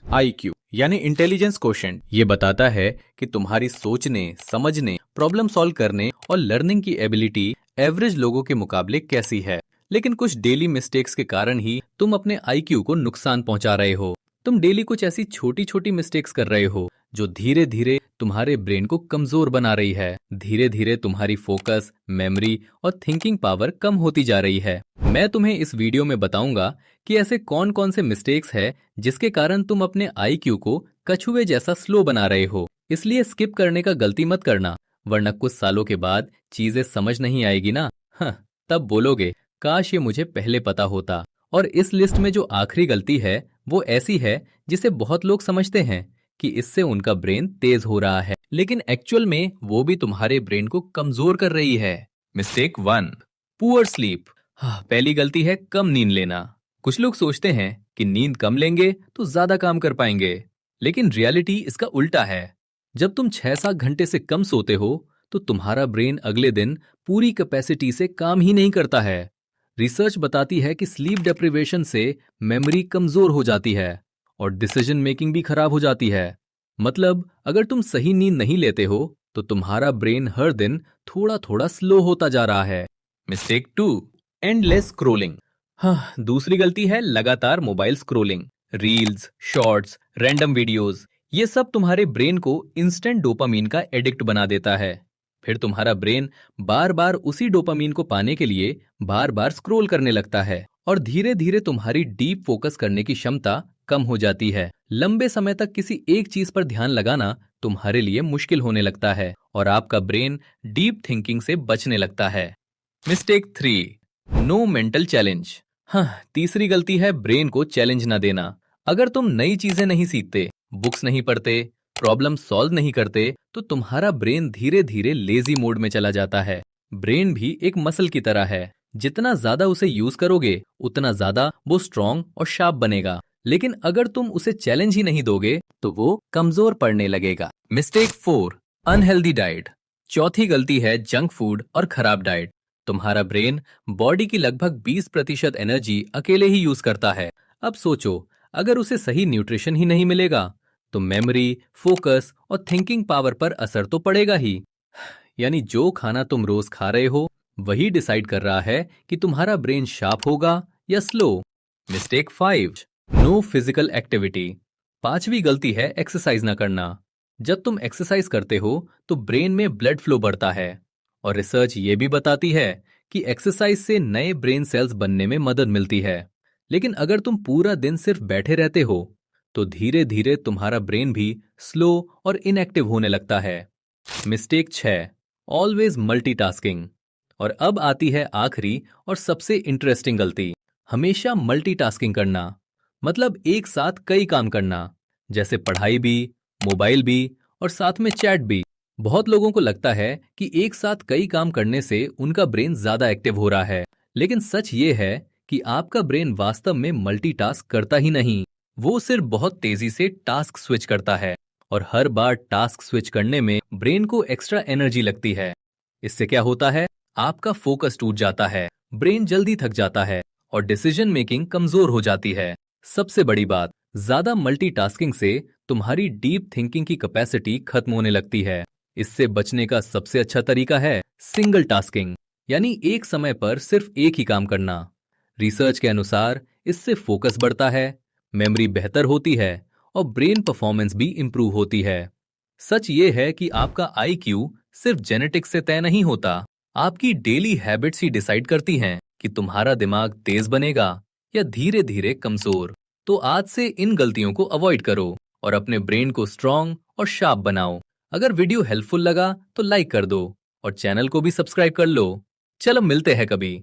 IQ यानी intelligence quotient ये बताता है कि तुम्हारी सोचने, समझने, प्रॉब्लम सॉल्व करने और लर्निंग की एबिलिटी एवरेज लोगों के मुकाबले कैसी है। लेकिन कुछ डेली मिस्टेक्स के कारण ही तुम अपने आईक्यू को नुकसान पहुंचा रहे हो। तुम डेली कुछ ऐसी छोटी छोटी मिस्टेक्स कर रहे हो जो धीरे धीरे तुम्हारे ब्रेन को कमजोर बना रही है। धीरे धीरे तुम्हारी फोकस, मेमोरी और थिंकिंग पावर कम होती जा रही है। मैं तुम्हें इस वीडियो में बताऊंगा कि ऐसे कौन कौन से मिस्टेक्स है जिसके कारण तुम अपने आईक्यू को कछुए जैसा स्लो बना रहे हो। इसलिए स्किप करने का गलती मत करना, वरना कुछ सालों के बाद चीजें समझ नहीं आएगी ना। हाँ, तब बोलोगे काश ये मुझे पहले पता होता। और इस लिस्ट में जो आखिरी गलती है वो ऐसी है जिसे बहुत लोग समझते हैं कि इससे उनका ब्रेन तेज हो रहा है, लेकिन एक्चुअल में वो भी तुम्हारे ब्रेन को कमजोर कर रही है। Mistake 1, poor sleep. पहली गलती है कम नींद लेना। कुछ लोग सोचते हैं कि नींद कम लेंगे तो ज्यादा काम कर पाएंगे, लेकिन रियलिटी इसका उल्टा है। जब तुम 6-7 घंटे से कम सोते हो तो तुम्हारा ब्रेन अगले दिन पूरी कैपेसिटी से काम ही नहीं करता है। रिसर्च बताती है कि स्लीप डेप्रिवेशन से मेमोरी कमजोर हो जाती है और डिसीजन मेकिंग भी खराब हो जाती है। मतलब अगर तुम सही नींद नहीं लेते हो तो तुम्हारा ब्रेन हर दिन थोड़ा थोड़ा स्लो होता जा रहा है। Mistake 2, endless scrolling. हाँ, दूसरी गलती है लगातार mobile scrolling. Reels, shorts, random videos, ये सब तुम्हारे ब्रेन को इंस्टेंट डोपामीन का एडिक्ट बना देता है। फिर तुम्हारा ब्रेन बार बार उसी डोपामीन को पाने के लिए बार बार स्क्रोल करने लगता है और धीरे धीरे तुम्हारी डीप फोकस करने की क्षमता कम हो जाती है। लंबे समय तक किसी एक चीज पर ध्यान लगाना तुम्हारे लिए मुश्किल होने लगता है और आपका ब्रेन डीप थिंकिंग से बचने लगता है। Mistake 3, no mental challenge. हाँ, तीसरी गलती है ब्रेन को चैलेंज ना देना। अगर तुम नई चीजें नहीं सीखते, बुक्स नहीं पढ़ते, प्रॉब्लम सॉल्व नहीं करते तो तुम्हारा ब्रेन धीरे धीरे लेजी मोड में चला जाता है। ब्रेन भी एक मसल की तरह है, जितना ज्यादा उसे यूज करोगे उतना ज्यादा वो स्ट्रांग और शार्प बनेगा। लेकिन अगर तुम उसे चैलेंज ही नहीं दोगे तो वो कमजोर पड़ने लगेगा। Mistake 4, unhealthy diet. चौथी गलती है जंक फूड और खराब डाइट। तुम्हारा ब्रेन बॉडी की लगभग 20% एनर्जी अकेले ही यूज करता है। अब सोचो, अगर उसे सही न्यूट्रिशन ही नहीं मिलेगा तो मेमोरी, फोकस और थिंकिंग पावर पर असर तो पड़ेगा ही। यानी जो खाना तुम रोज खा रहे हो वही डिसाइड कर रहा है कि तुम्हारा ब्रेन शार्प होगा या slow. Mistake 5, no physical activity. पांचवी गलती है एक्सरसाइज ना करना। जब तुम एक्सरसाइज करते हो तो ब्रेन में ब्लड फ्लो बढ़ता है और रिसर्च ये भी बताती है कि एक्सरसाइज से नए ब्रेन सेल्स बनने में मदद मिलती है। लेकिन अगर तुम पूरा दिन सिर्फ बैठे रहते हो तो धीरे धीरे तुम्हारा ब्रेन भी स्लो और इनएक्टिव होने लगता है। Mistake 6, always multitasking. और अब आती है आखिरी और सबसे इंटरेस्टिंग गलती, हमेशा मल्टीटास्किंग करना। मतलब एक साथ कई काम करना, जैसे पढ़ाई भी, मोबाइल भी और साथ में चैट भी। बहुत लोगों को लगता है कि एक साथ कई काम करने से उनका ब्रेन ज्यादा एक्टिव हो रहा है, लेकिन सच ये है कि आपका ब्रेन वास्तव में मल्टीटास्क करता ही नहीं। वो सिर्फ बहुत तेजी से टास्क स्विच करता है और हर बार टास्क स्विच करने में ब्रेन को एक्स्ट्रा एनर्जी लगती है। इससे क्या होता है, आपका फोकस टूट जाता है, ब्रेन जल्दी थक जाता है और डिसीजन मेकिंग कमजोर हो जाती है। सबसे बड़ी बात, ज्यादा मल्टीटास्किंग से तुम्हारी डीप थिंकिंग की कैपेसिटी खत्म होने लगती है। इससे बचने का सबसे अच्छा तरीका है सिंगल टास्किंग, यानी एक समय पर सिर्फ एक ही काम करना। रिसर्च के अनुसार इससे फोकस बढ़ता है, मेमोरी बेहतर होती है और ब्रेन परफॉर्मेंस भी इंप्रूव होती है। सच ये है कि आपका आईक्यू सिर्फ जेनेटिक्स से तय नहीं होता, आपकी डेली हैबिट्स ही डिसाइड करती हैं कि तुम्हारा दिमाग तेज बनेगा या धीरे धीरे कमजोर। तो आज से इन गलतियों को अवॉइड करो और अपने ब्रेन को स्ट्रांग और शार्प बनाओ। अगर वीडियो हेल्पफुल लगा तो लाइक कर दो और चैनल को भी सब्सक्राइब कर लो। चलो मिलते हैं कभी।